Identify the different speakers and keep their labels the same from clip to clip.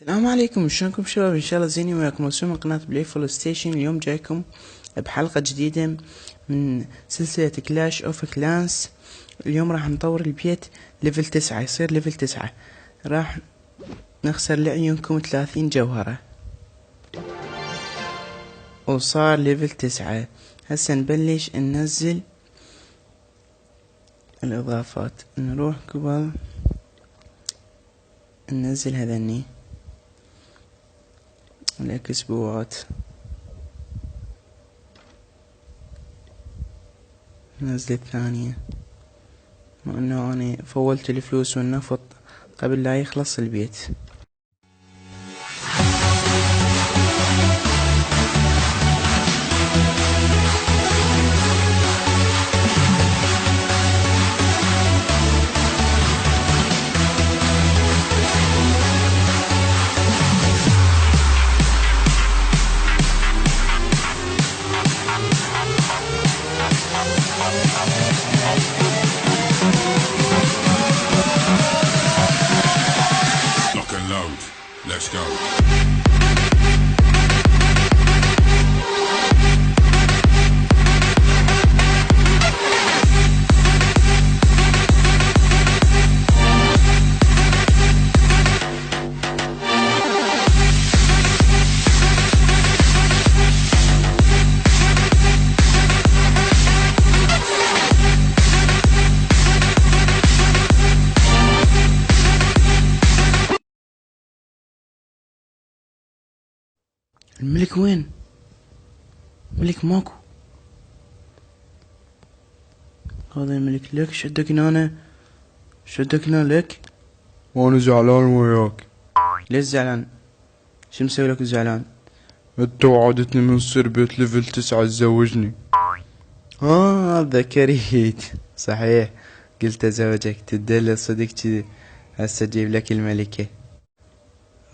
Speaker 1: السلام عليكم، شلونكم شباب؟ ان شاء الله زينين وياكم رسوم قناة بلايفول ستيشن. اليوم جايكم بحلقة جديدة من سلسلة كلاش اوف كلانس. اليوم راح نطور البيت ليفل 9، يصير ليفل 9. راح نخسر لعيونكم 30 جوهرة وصار ليفل 9. هسه نبلش ننزل الاضافات. نروح قبل ننزل هذني الاكسبوات، ننزل الثانية، مع انه اني فولت الفلوس والنفط قبل لا يخلص البيت.
Speaker 2: Lock and load. Let's go.
Speaker 1: الملك وين؟ الملك ماكو. هذا الملك لك، شدكنا انا، شدكنا لك.
Speaker 3: وانا زعلان وياك.
Speaker 1: ليش زعلان؟ شو مسوي لك زعلان؟
Speaker 3: انت وعدتني من نصير بيت ليفل 9 تزوجني.
Speaker 1: ذكريت صحيح، قلت ازوجك تدل صدق كذي. هسه اجيب لك الملكة،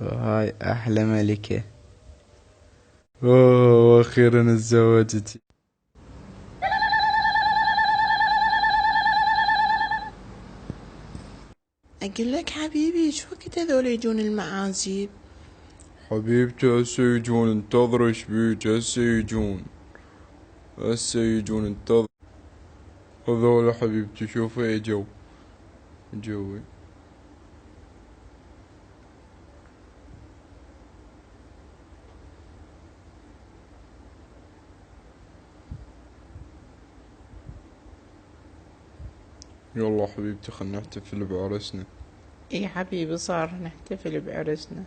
Speaker 1: وهاي احلى ملكة.
Speaker 3: واخيرا تزوجت.
Speaker 1: اقول لك حبيبي، شو وقت هذول يجون المعازيب؟
Speaker 3: حبيبتي هسه يجون، انتظر ايش بيك، هسه يجون انتظر. هذول حبيبتي شوفي اجوا جوي. يلا حبيبتي خلنا نحتفل بعرسنا.
Speaker 1: اي حبيبي، صار نحتفل بعرسنا.